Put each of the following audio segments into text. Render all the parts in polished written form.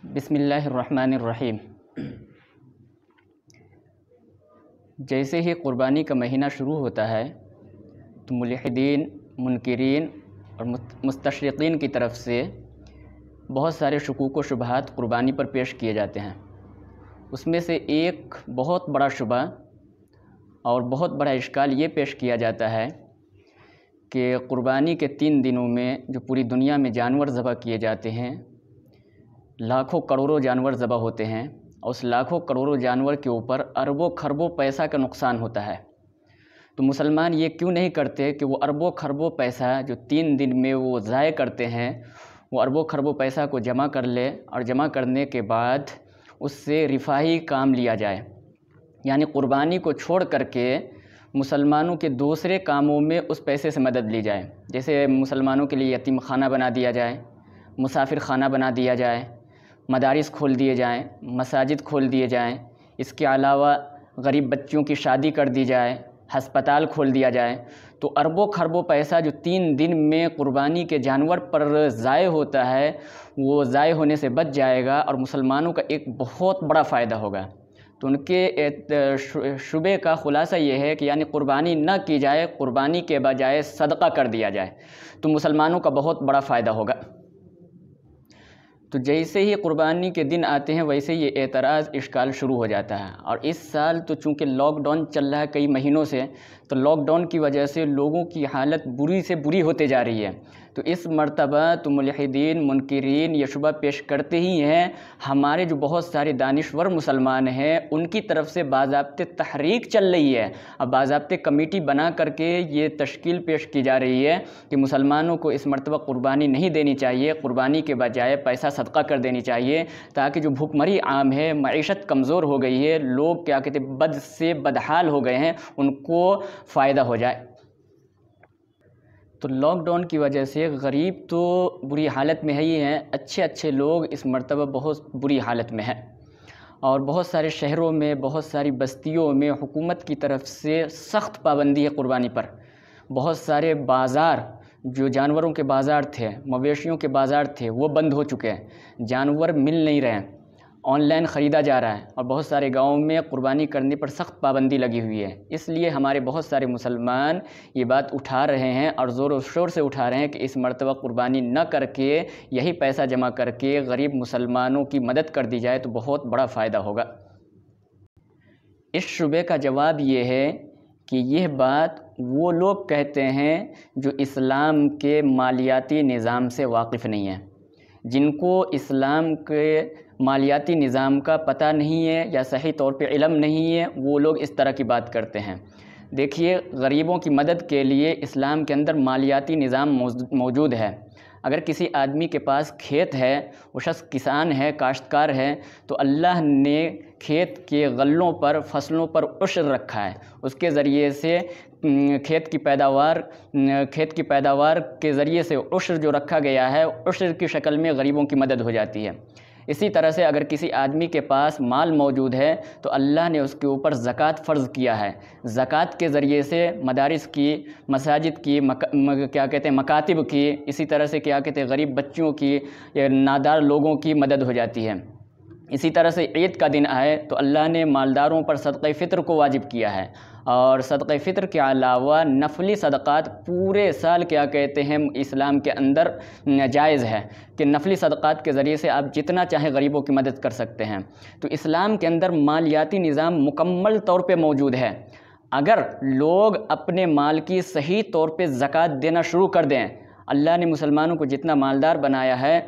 بسم اللہ الرحمن الرحیم۔ جیسے ہی قربانی کا مہینہ شروع ہوتا ہے تو ملحدین، منکرین اور مستشرقین کی طرف سے بہت سارے شکوک و شبہات قربانی پر پیش کیے جاتے ہیں۔ اس میں سے ایک بہت بڑا شبہ اور بہت بڑا اشکال یہ پیش کیا جاتا ہے کہ قربانی کے 3 دنوں میں جو پوری دنیا میں جانور ذبح کیے جاتے ہیں، لاکھوں کروڑوں جانور ذبح ہوتے ہیں، اور اس لاکھوں کروڑوں جانور کے اوپر اربوں خربوں پیسہ کا نقصان ہوتا ہے۔ تو مسلمان یہ کیوں نہیں کرتے کہ وہ اربوں خربوں پیسہ جو 3 دن میں وہ ضائع کرتے ہیں، وہ اربوں خربوں پیسہ کو جمع کر لے، اور جمع کرنے کے بعد اس سے رفاہی کام لیا جائے، یعنی قربانی کو چھوڑ کر کے مسلمانوں کے دوسرے کاموں میں اس پیسے سے مدد لی جائے۔ جیسے مسلمانوں کے لیے یتیم خانہ بنا دیا جائے، مسافر خانہ بنا دیا جائے، مدارس کھول دیے جائیں، مساجد کھول دیے جائیں، اس کے علاوہ غریب بچوں کی شادی کر دی جائے، ہسپتال کھول دیا جائے۔ تو اربوں خربوں پیسہ جو 3 دن میں قربانی کے جانور پر ضائع ہوتا ہے، وہ ضائع ہونے سے بچ جائے گا اور مسلمانوں کا ایک بہت بڑا فائدہ ہوگا۔ تو ان کے شبے کا خلاصہ یہ ہے کہ یعنی قربانی نہ کی جائے، قربانی کے بجائے صدقہ کر دیا جائے تو مسلمانوں کا بہت بڑا فائدہ ہوگا۔ تو جیسے ہی قربانی کے دن آتے ہیں ویسے یہ اعتراض اشکال شروع ہو جاتا ہے۔ اور اس سال تو چونکہ لاک ڈاؤن چل رہا ہے کئی مہینوں سے، تو لاک ڈاؤن کی وجہ سے لوگوں کی حالت بری سے بری ہوتے جا رہی ہے۔ تو اس مرتبہ تو ملحدین، منکرین یہ شبہ پیش کرتے ہی ہیں۔ ہمارے جو بہت سارے دانشور مسلمان ہیں ان کی طرف سے باضابطے تحریک چل رہی ہے، اور باضابطے کمیٹی بنا کر کے یہ تشکیل پیش کی جا رہی ہے کہ مسلمانوں کو اس مرتبہ قربانی نہیں دینی چاہیے، قربانی کے بجائے پیسہ صدقہ کر دینی چاہیے، تاکہ جو بھوک مری عام ہے، معیشت کمزور ہو گئی ہے، لوگ کیا کہتے ہیں بد سے بدحال ہو گئے ہیں، ان کو فائدہ ہو جائے۔ تو لاک ڈاؤن کی وجہ سے غریب تو بری حالت میں ہی ہیں، اچھے لوگ اس مرتبہ بہت بری حالت میں ہیں، اور بہت سارے شہروں میں، بہت ساری بستیوں میں حکومت کی طرف سے سخت پابندی ہے قربانی پر۔ بہت سارے بازار جو جانوروں کے بازار تھے، مویشیوں کے بازار تھے، وہ بند ہو چکے ہیں، جانور مل نہیں رہے ہیں، آن لائن خریدا جا رہا ہے، اور بہت سارے گاؤں میں قربانی کرنے پر سخت پابندی لگی ہوئی ہے۔ اس لیے ہمارے بہت سارے مسلمان یہ بات اٹھا رہے ہیں اور زور و شور سے اٹھا رہے ہیں کہ اس مرتبہ قربانی نہ کر کے یہی پیسہ جمع کر کے غریب مسلمانوں کی مدد کر دی جائے تو بہت بڑا فائدہ ہوگا۔ اس شبے کا جواب یہ ہے کہ یہ بات وہ لوگ کہتے ہیں جو اسلام کے مالیاتی نظام سے واقف نہیں ہیں، جن کو اسلام کے مالیاتی نظام کا پتہ نہیں ہے یا صحیح طور پہ علم نہیں ہے، وہ لوگ اس طرح کی بات کرتے ہیں۔ دیکھیے، غریبوں کی مدد کے لیے اسلام کے اندر مالیاتی نظام موجود ہے۔ اگر کسی آدمی کے پاس کھیت ہے، وہ شخص کسان ہے، کاشتکار ہے، تو اللہ نے کھیت کے غلوں پر، فصلوں پر عشر رکھا ہے۔ اس کے ذریعے سے کھیت کی پیداوار کے ذریعے سے عشر جو رکھا گیا ہے، عشر کی شکل میں غریبوں کی مدد ہو جاتی ہے۔ اسی طرح سے اگر کسی آدمی کے پاس مال موجود ہے تو اللہ نے اس کے اوپر زکوٰۃ فرض کیا ہے۔ زکوٰۃ کے ذریعے سے مدارس کی، مساجد کی، مکاتب کی، اسی طرح سے غریب بچوں کی، نادار لوگوں کی مدد ہو جاتی ہے۔ اسی طرح سے عید کا دن آئے تو اللہ نے مالداروں پر صدقہ فطر کو واجب کیا ہے، اور صدقہ فطر کے علاوہ نفلی صدقات پورے سال اسلام کے اندر جائز ہے کہ نفلی صدقات کے ذریعے سے آپ جتنا چاہیں غریبوں کی مدد کر سکتے ہیں۔ تو اسلام کے اندر مالیاتی نظام مکمل طور پہ موجود ہے۔ اگر لوگ اپنے مال کی صحیح طور پہ زکوٰۃ دینا شروع کر دیں، اللہ نے مسلمانوں کو جتنا مالدار بنایا ہے،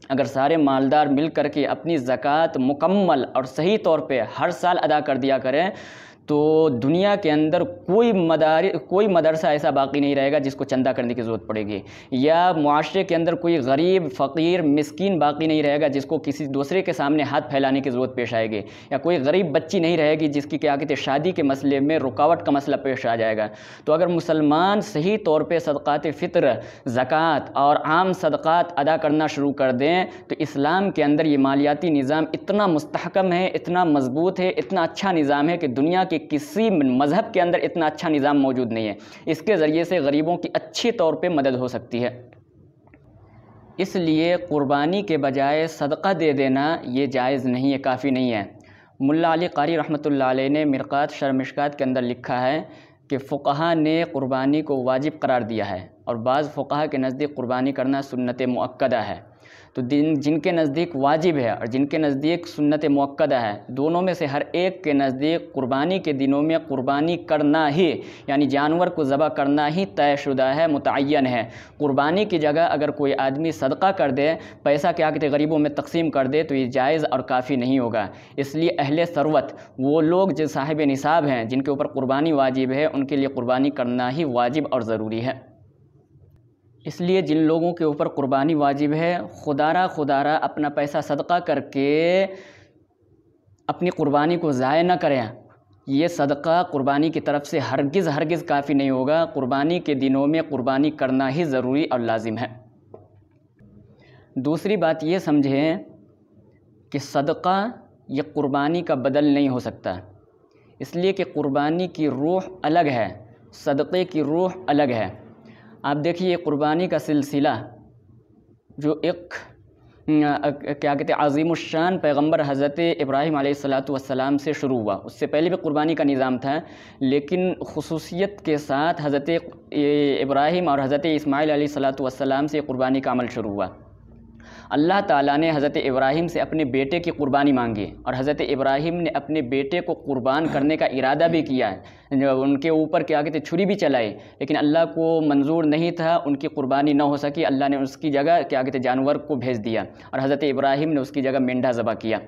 اگر سارے مالدار مل کر کے اپنی زکوٰۃ مکمل اور صحیح طور پہ ہر سال ادا کر دیا کریں تو دنیا کے اندر کوئی مدرسہ ایسا باقی نہیں رہے گا جس کو چندہ کرنے کی ضرورت پڑے گی، یا معاشرے کے اندر کوئی غریب، فقیر، مسکین باقی نہیں رہے گا جس کو کسی دوسرے کے سامنے ہاتھ پھیلانے کی ضرورت پیش آئے گی، یا کوئی غریب بچی نہیں رہے گی جس کی شادی کے مسئلے میں رکاوٹ کا مسئلہ پیش آ جائے گا۔ تو اگر مسلمان صحیح طور پہ صدقات فطر، زکوٰۃ اور عام صدقات ادا کرنا شروع کر دیں تو اسلام کے اندر یہ مالیاتی نظام اتنا مستحکم ہے، اتنا مضبوط ہے، اتنا اچھا نظام ہے کہ دنیا کہ کسی مذہب کے اندر اتنا اچھا نظام موجود نہیں ہے۔ اس کے ذریعے سے غریبوں کی اچھی طور پہ مدد ہو سکتی ہے۔ اس لیے قربانی کے بجائے صدقہ دے دینا یہ جائز نہیں ہے، کافی نہیں ہے۔ ملا علی قاری رحمۃ اللہ علیہ نے مرقات شرح مشکات کے اندر لکھا ہے کہ فقہا نے قربانی کو واجب قرار دیا ہے، اور بعض فقہا کے نزدیک قربانی کرنا سنت مؤکدہ ہے۔ تو جن کے نزدیک واجب ہے اور جن کے نزدیک سنت مؤکدہ ہے، دونوں میں سے ہر ایک کے نزدیک قربانی کے دنوں میں قربانی کرنا ہی، یعنی جانور کو ذبح کرنا ہی طے شدہ ہے، متعین ہے۔ قربانی کی جگہ اگر کوئی آدمی صدقہ کر دے، پیسہ کیا کہتے ہیں غریبوں میں تقسیم کر دے، تو یہ جائز اور کافی نہیں ہوگا۔ اس لیے اہل ثروت، وہ لوگ جو صاحب نصاب ہیں، جن کے اوپر قربانی واجب ہے، ان کے لیے قربانی کرنا ہی واجب اور ضروری ہے۔ اس لیے جن لوگوں کے اوپر قربانی واجب ہے، خدارہ اپنا پیسہ صدقہ کر کے اپنی قربانی کو ضائع نہ کریں۔ یہ صدقہ قربانی کی طرف سے ہرگز کافی نہیں ہوگا۔ قربانی کے دنوں میں قربانی کرنا ہی ضروری اور لازم ہے۔ دوسری بات یہ سمجھیں کہ صدقہ یہ قربانی کا بدل نہیں ہو سکتا، اس لیے کہ قربانی کی روح الگ ہے، صدقے کی روح الگ ہے۔ آپ دیکھیے قربانی کا سلسلہ جو ایک کیا کہتے ہیں عظیم الشان پیغمبر حضرت ابراہیم علیہ السلام سے شروع ہوا۔ اس سے پہلے بھی قربانی کا نظام تھا، لیکن خصوصیت کے ساتھ حضرت ابراہیم اور حضرت اسماعیل علیہ السلام سے قربانی کا عمل شروع ہوا۔ اللہ تعالیٰ نے حضرت ابراہیم سے اپنے بیٹے کی قربانی مانگی، اور حضرت ابراہیم نے اپنے بیٹے کو قربان کرنے کا ارادہ بھی کیا ہے، ان کے اوپر کیا کہتے چھری بھی چلائی، لیکن اللہ کو منظور نہیں تھا، ان کی قربانی نہ ہو سکی۔ اللہ نے اس کی جگہ کیا کہتے جانور کو بھیج دیا، اور حضرت ابراہیم نے اس کی جگہ مینڈھا ذبح کیا۔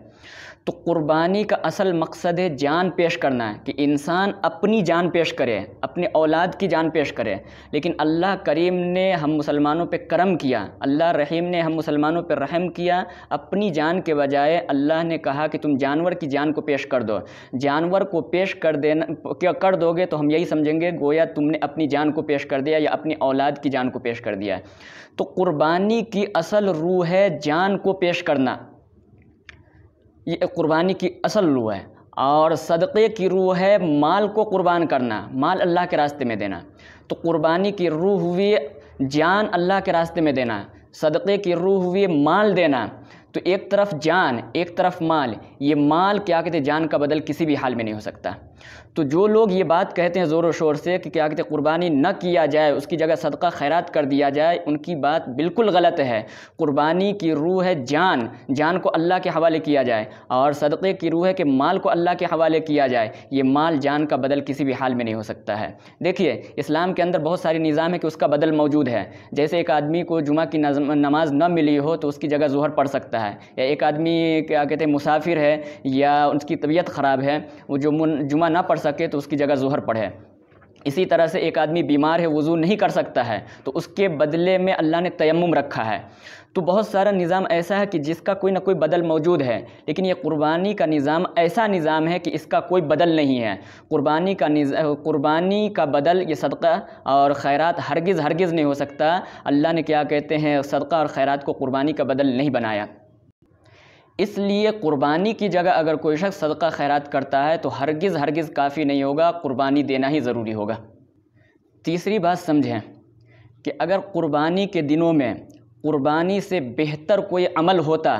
تو قربانی کا اصل مقصد ہے جان پیش کرنا ہے، کہ انسان اپنی جان پیش کرے، اپنے اولاد کی جان پیش کرے۔ لیکن اللہ کریم نے ہم مسلمانوں پہ کرم کیا، اللہ رحیم نے ہم مسلمانوں پہ رحم کیا۔ اپنی جان کے بجائے اللہ نے کہا کہ تم جانور کی جان کو پیش کر دو۔ جانور کو پیش کر دو گے تو ہم یہی سمجھیں گے گویا تم نے اپنی جان کو پیش کر دیا یا اپنی اولاد کی جان کو پیش کر دیا۔ تو قربانی کی اصل روح ہے جان کو پیش کرنا، یہ قربانی کی اصل روح ہے۔ اور صدقے کی روح ہے مال کو قربان کرنا، مال اللہ کے راستے میں دینا۔ تو قربانی کی روح ہوئی جان اللہ کے راستے میں دینا، صدقے کی روح ہوئی مال دینا۔ تو ایک طرف جان، ایک طرف مال، یہ مال کیا کہتے ہیں جان کا بدل کسی بھی حال میں نہیں ہو سکتا۔ تو جو لوگ یہ بات کہتے ہیں زور و شور سے کہ کیا کہتے ہیں قربانی نہ کیا جائے، اس کی جگہ صدقہ خیرات کر دیا جائے، ان کی بات بالکل غلط ہے۔ قربانی کی روح ہے جان کو اللہ کے حوالے کیا جائے، اور صدقے کی روح ہے کہ مال کو اللہ کے حوالے کیا جائے۔ یہ مال جان کا بدل کسی بھی حال میں نہیں ہو سکتا ہے۔ دیکھیے اسلام کے اندر بہت سارے نظام ہے کہ اس کا بدل موجود ہے۔ جیسے ایک آدمی کو جمعہ کی نماز نہ ملی ہو تو اس کی جگہ ظہر پڑھ سکتا ہے، یا ایک آدمی کیا کہتے ہیں مسافر ہے یا اس کی طبیعت خراب ہے، وہ جو جمعہ نہ پڑھ سکے تو اس کی جگہ ظہر پڑھے۔ اسی طرح سے ایک آدمی بیمار ہے، وضو نہیں کر سکتا ہے، تو اس کے بدلے میں اللہ نے تیمم رکھا ہے۔ تو بہت سارا نظام ایسا ہے کہ جس کا کوئی نہ کوئی بدل موجود ہے، لیکن یہ قربانی کا نظام ایسا نظام ہے کہ اس کا کوئی بدل نہیں ہے۔ قربانی کا بدل یہ صدقہ اور خیرات ہرگز نہیں ہو سکتا۔ اللہ نے کیا کہتے ہیں صدقہ اور خیرات کو قربانی کا بدل نہیں بنایا۔ اس لیے قربانی کی جگہ اگر کوئی شخص صدقہ خیرات کرتا ہے تو ہرگز کافی نہیں ہوگا، قربانی دینا ہی ضروری ہوگا۔ تیسری بات سمجھیں کہ اگر قربانی کے دنوں میں قربانی سے بہتر کوئی عمل ہوتا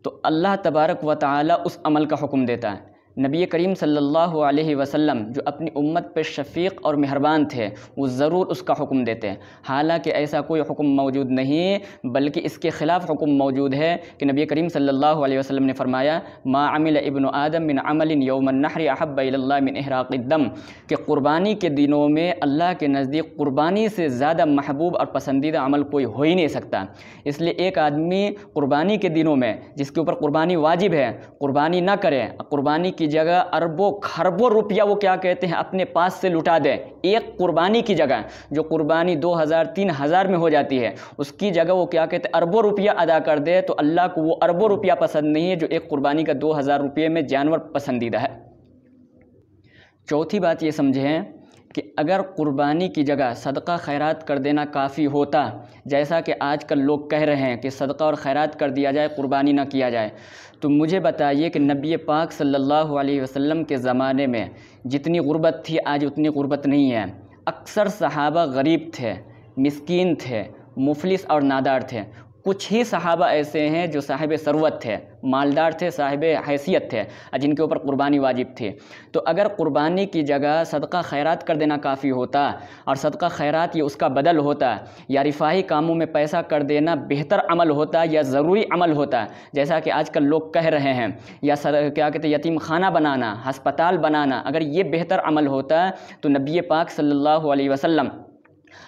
تو اللہ تبارک و تعالی اس عمل کا حکم دیتا ہے۔ نبی کریم صلی اللہ علیہ وسلم جو اپنی امت پہ شفیق اور مہربان تھے، وہ ضرور اس کا حکم دیتے ہیں۔ حالانکہ ایسا کوئی حکم موجود نہیں، بلکہ اس کے خلاف حکم موجود ہے کہ نبی کریم صلی اللہ علیہ وسلم نے فرمایا ما عمل ابن آدم من عمل یوم النحر احب الی اللہ من احراق الدم، کہ قربانی کے دنوں میں اللہ کے نزدیک قربانی سے زیادہ محبوب اور پسندیدہ عمل کوئی ہو ہی نہیں سکتا۔ اس لیے ایک آدمی قربانی کے دنوں میں جس کے اوپر قربانی واجب ہے، قربانی نہ کرے، قربانی کی جگہ اربوں خربوں روپیہ وہ کیا کہتے ہیں اپنے پاس سے لٹا دے، ایک قربانی کی جگہ جو قربانی 2000-3000 میں ہو جاتی ہے، اس کی جگہ وہ کیا کہتے ہیں اربوں روپیہ ادا کر دے، تو اللہ کو وہ اربوں روپیہ پسند نہیں ہے جو ایک قربانی کا 2000 روپے میں جانور پسندیدہ ہے۔ چوتھی بات یہ سمجھیں کہ اگر قربانی کی جگہ صدقہ خیرات کر دینا کافی ہوتا، جیسا کہ آج کل لوگ کہہ رہے ہیں کہ صدقہ اور خیرات کر دیا جائے، قربانی نہ کیا جائے، تو مجھے بتائیے کہ نبی پاک صلی اللہ علیہ وسلم کے زمانے میں جتنی غربت تھی آج اتنی غربت نہیں ہے۔ اکثر صحابہ غریب تھے، مسکین تھے، مفلس اور نادار تھے، کچھ ہی صحابہ ایسے ہیں جو صاحب ثروت تھے، مالدار تھے، صاحب حیثیت تھے، جن کے اوپر قربانی واجب تھی۔ تو اگر قربانی کی جگہ صدقہ خیرات کر دینا کافی ہوتا اور صدقہ خیرات یہ اس کا بدل ہوتا، یا رفاہی کاموں میں پیسہ کر دینا بہتر عمل ہوتا یا ضروری عمل ہوتا، جیسا کہ آج کل لوگ کہہ رہے ہیں، یا کیا کہتے ہیں یتیم خانہ بنانا، ہسپتال بنانا، اگر یہ بہتر عمل ہوتا تو نبی پاک صلی اللہ علیہ وسلم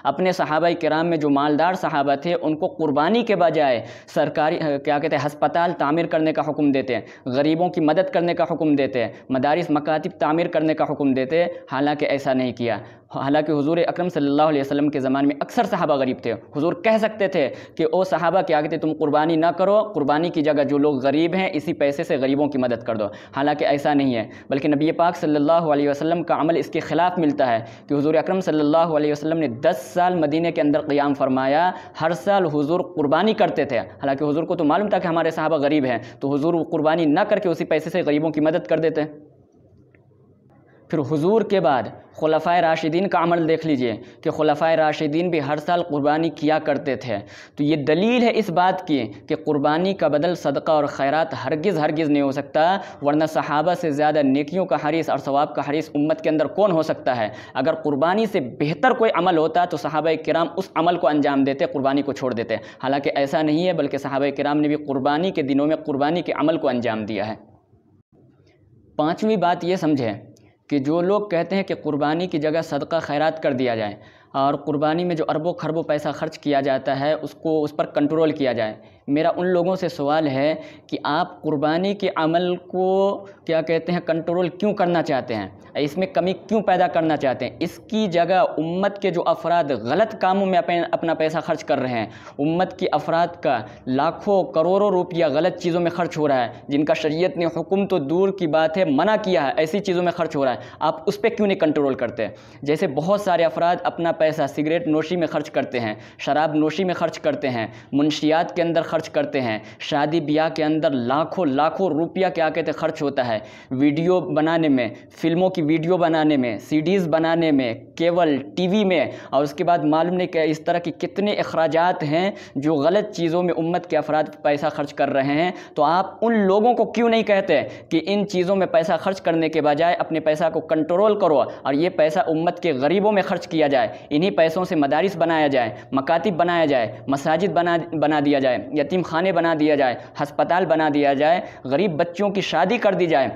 اپنے صحابہ کرام میں جو مالدار صحابہ تھے ان کو قربانی کے بجائے سرکاری کیا کہتے ہیں ہسپتال تعمیر کرنے کا حکم دیتے، غریبوں کی مدد کرنے کا حکم دیتے، مدارس مکاتب تعمیر کرنے کا حکم دیتے، حالانکہ ایسا نہیں کیا۔ حالانکہ حضور اکرم صلی اللہ علیہ وسلم کے زمانے میں اکثر صحابہ غریب تھے، حضور کہہ سکتے تھے کہ او صحابہ کیا کہتے تم قربانی نہ کرو، قربانی کی جگہ جو لوگ غریب ہیں اسی پیسے سے غریبوں کی مدد کر دو، حالانکہ ایسا نہیں ہے، بلکہ نبی پاک صلی اللہ علیہ وسلم کا عمل اس کے خلاف ملتا ہے کہ حضور اکرم صلی اللہ علیہ وسلم نے 10 سال مدینے کے اندر قیام فرمایا، ہر سال حضور قربانی کرتے تھے، حالانکہ حضور کو تو معلوم تھا کہ ہمارے صحابہ غریب ہیں، تو حضور قربانی نہ کر کے اسی پیسے سے غریبوں کی مدد کر دیتے۔ پھر حضور کے بعد خلفائے راشدین کا عمل دیکھ لیجئے کہ خلفائے راشدین بھی ہر سال قربانی کیا کرتے تھے، تو یہ دلیل ہے اس بات کی کہ قربانی کا بدل صدقہ اور خیرات ہرگز نہیں ہو سکتا، ورنہ صحابہ سے زیادہ نیکیوں کا حریص اور ثواب کا حریص امت کے اندر کون ہو سکتا ہے؟ اگر قربانی سے بہتر کوئی عمل ہوتا تو صحابہ کرام اس عمل کو انجام دیتے، قربانی کو چھوڑ دیتے، حالانکہ ایسا نہیں ہے، بلکہ صحابہ کرام نے بھی قربانی کے دنوں میں قربانی کے عمل کو انجام دیا ہے۔ پانچویں بات یہ سمجھیں کہ جو لوگ کہتے ہیں کہ قربانی کی جگہ صدقہ خیرات کر دیا جائے اور قربانی میں جو اربوں خربوں پیسہ خرچ کیا جاتا ہے اس پر کنٹرول کیا جائے، میرا ان لوگوں سے سوال ہے کہ آپ قربانی کے عمل کو کیا کہتے ہیں کنٹرول کیوں کرنا چاہتے ہیں؟ اس میں کمی کیوں پیدا کرنا چاہتے ہیں؟ اس کی جگہ امت کے جو افراد غلط کاموں میں اپنا پیسہ خرچ کر رہے ہیں، امت کی افراد کا لاکھوں کروڑوں روپیہ غلط چیزوں میں خرچ ہو رہا ہے، جن کا شریعت نے حکم تو دور کی بات ہے منع کیا ہے، ایسی چیزوں میں خرچ ہو رہا ہے، آپ اس پہ کیوں نہیں کنٹرول کرتے؟ جیسے بہت سارے افراد اپنا پیسہ سگریٹ نوشی میں خرچ کرتے ہیں، شراب نوشی میں خرچ کرتے ہیں، منشیات کے اندر خرچ کرتے ہیں، شادی بیاہ کے اندر لاکھوں روپیہ کیا کہتے خرچ ہوتا ہے، ویڈیو بنانے میں، فلموں کی ویڈیو بنانے میں، سی ڈیز بنانے میں، کیبل ٹی وی میں، اور اس کے بعد معلوم نہیں کہ اس طرح کی کتنے اخراجات ہیں جو غلط چیزوں میں امت کے افراد پیسہ خرچ کر رہے ہیں، تو آپ ان لوگوں کو کیوں نہیں کہتے کہ ان چیزوں میں پیسہ خرچ کرنے کے بجائے اپنے پیسہ کو کنٹرول کرو اور یہ پیسہ امت کے غریبوں میں خرچ کیا جائے، انہی پیسوں سے مدارس بنایا جائے، مکاتب بنایا جائے، مساجد بنا دیا جائے، یتیم خانے بنا دیا جائے، ہسپتال بنا دیا جائے، غریب بچوں کی شادی کر دی جائے،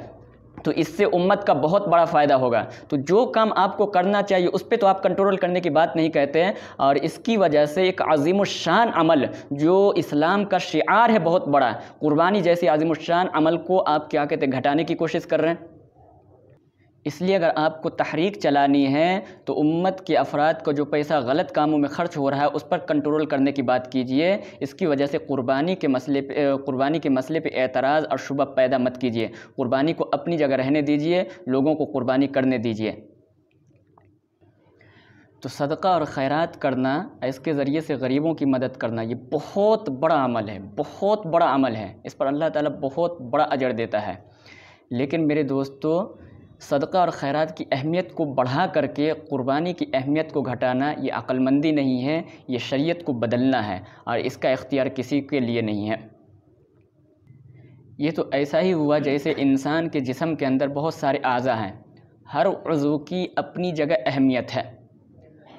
تو اس سے امت کا بہت بڑا فائدہ ہوگا۔ تو جو کام آپ کو کرنا چاہیے اس پہ تو آپ کنٹرول کرنے کی بات نہیں کہتے ہیں، اور اس کی وجہ سے ایک عظیم الشان عمل جو اسلام کا شعار ہے بہت بڑا، قربانی جیسی عظیم الشان عمل کو آپ کیا کہتے ہیں گھٹانے کی کوشش کر رہے ہیں۔ اس لیے اگر آپ کو تحریک چلانی ہے تو امت کے افراد کو جو پیسہ غلط کاموں میں خرچ ہو رہا ہے اس پر کنٹرول کرنے کی بات کیجئے، اس کی وجہ سے قربانی کے مسئلے پہ اعتراض اور شبہ پیدا مت کیجئے، قربانی کو اپنی جگہ رہنے دیجئے، لوگوں کو قربانی کرنے دیجئے۔ تو صدقہ اور خیرات کرنا، اس کے ذریعے سے غریبوں کی مدد کرنا، یہ بہت بڑا عمل ہے، بہت بڑا عمل ہے، اس پر اللہ تعالیٰ بہت بڑا اجر دیتا ہے۔ لیکن میرے دوستو، صدقہ اور خیرات کی اہمیت کو بڑھا کر کے قربانی کی اہمیت کو گھٹانا یہ عقل مندی نہیں ہے، یہ شریعت کو بدلنا ہے، اور اس کا اختیار کسی کے لیے نہیں ہے۔ یہ تو ایسا ہی ہوا جیسے انسان کے جسم کے اندر بہت سارے اعضاء ہیں، ہر عضو کی اپنی جگہ اہمیت ہے۔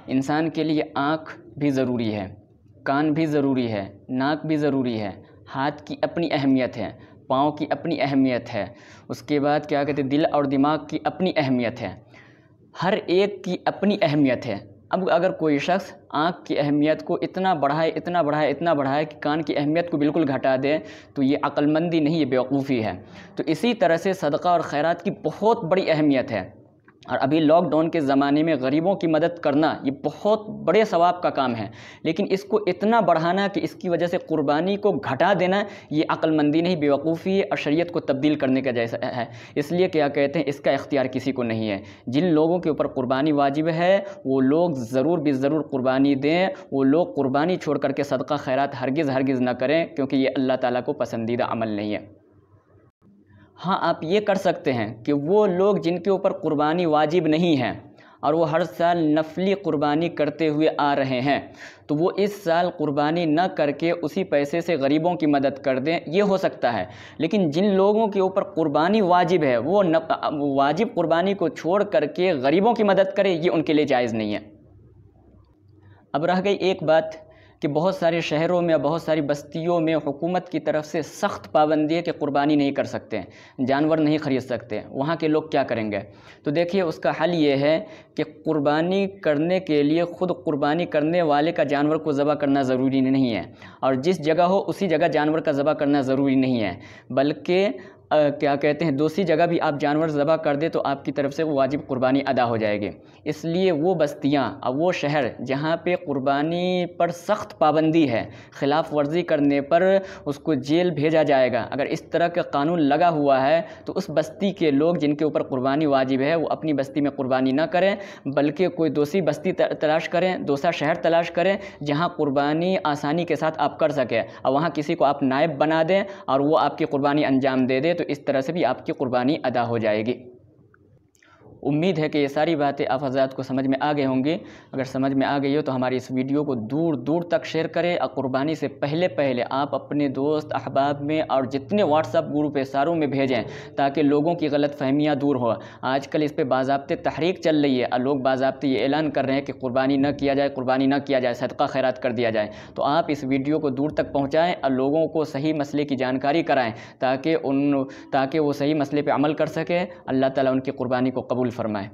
انسان کے لیے آنکھ بھی ضروری ہے، کان بھی ضروری ہے، ناک بھی ضروری ہے، ہاتھ کی اپنی اہمیت ہے، پاؤں کی اپنی اہمیت ہے، اس کے بعد کیا کہتے ہیں دل اور دماغ کی اپنی اہمیت ہے، ہر ایک کی اپنی اہمیت ہے۔ اب اگر کوئی شخص آنکھ کی اہمیت کو اتنا بڑھائے کہ کان کی اہمیت کو بالکل گھٹا دے تو یہ عقل مندی نہیں، یہ بیوقوفی ہے۔ تو اسی طرح سے صدقہ اور خیرات کی بہت بڑی اہمیت ہے، اور ابھی لاک ڈاؤن کے زمانے میں غریبوں کی مدد کرنا یہ بہت بڑے ثواب کا کام ہے، لیکن اس کو اتنا بڑھانا کہ اس کی وجہ سے قربانی کو گھٹا دینا یہ عقل مندی نہیں، بیوقوفی ہے، اور شریعت کو تبدیل کرنے کا جیسا ہے۔ اس لیے کیا کہتے ہیں، اس کا اختیار کسی کو نہیں ہے۔ جن لوگوں کے اوپر قربانی واجب ہے وہ لوگ ضرور قربانی دیں، وہ لوگ قربانی چھوڑ کر کے صدقہ خیرات ہرگز نہ کریں، کیونکہ یہ اللہ تعالیٰ کو پسندیدہ عمل نہیں ہے۔ ہاں، آپ یہ کر سکتے ہیں کہ وہ لوگ جن کے اوپر قربانی واجب نہیں ہے اور وہ ہر سال نفلی قربانی کرتے ہوئے آ رہے ہیں، تو وہ اس سال قربانی نہ کر کے اسی پیسے سے غریبوں کی مدد کر دیں، یہ ہو سکتا ہے۔ لیکن جن لوگوں کے اوپر قربانی واجب ہے وہ واجب قربانی کو چھوڑ کر کے غریبوں کی مدد کرے، یہ ان کے لیے جائز نہیں ہے۔ اب رہ گئی ایک بات کہ بہت سارے شہروں میں، بہت ساری بستیوں میں حکومت کی طرف سے سخت پابندی ہے کہ قربانی نہیں کر سکتے، جانور نہیں خرید سکتے، وہاں کے لوگ کیا کریں گے؟ تو دیکھیے اس کا حل یہ ہے کہ قربانی کرنے کے لیے خود قربانی کرنے والے کا جانور کو ذبح کرنا ضروری نہیں ہے، اور جس جگہ ہو اسی جگہ جانور کا ذبح کرنا ضروری نہیں ہے، بلکہ کیا کہتے ہیں دوسری جگہ بھی آپ جانور ذبح کر دیں تو آپ کی طرف سے واجب قربانی ادا ہو جائے گی۔ اس لیے وہ بستیاں اور وہ شہر جہاں پہ قربانی پر سخت پابندی ہے، خلاف ورزی کرنے پر اس کو جیل بھیجا جائے گا، اگر اس طرح کا قانون لگا ہوا ہے تو اس بستی کے لوگ جن کے اوپر قربانی واجب ہے وہ اپنی بستی میں قربانی نہ کریں، بلکہ کوئی دوسری بستی تلاش کریں، دوسرا شہر تلاش کریں جہاں قربانی آسانی کے ساتھ آپ کر سکیں، اور وہاں کسی کو آپ نائب بنا دیں اور وہ آپ کی قربانی انجام دے دے، تو اس طرح سے بھی آپ کی قربانی ادا ہو جائے گی۔ امید ہے کہ یہ ساری باتیں آپ حضرات کو سمجھ میں آ گئی ہوں گی۔ اگر سمجھ میں آ گئی ہو تو ہماری اس ویڈیو کو دور دور تک شیئر کریں، اور قربانی سے پہلے آپ اپنے دوست احباب میں اور جتنے واٹس ایپ گروپ ہے ساروں میں بھیجیں، تاکہ لوگوں کی غلط فہمیاں دور ہو۔ آج کل اس پہ باضابطے تحریک چل رہی ہے، اور لوگ باضابطے یہ اعلان کر رہے ہیں کہ قربانی نہ کیا جائے، قربانی نہ کیا جائے، صدقہ خیرات کر دیا جائے۔ تو آپ اس ویڈیو کو دور تک پہنچائیں اور لوگوں کو صحیح مسئلے کی جانکاری کرائیں، تاکہ وہ صحیح مسئلے پہ عمل کر سکیں۔ اللہ تعالیٰ ان کی قربانی کو قبول فرمائے۔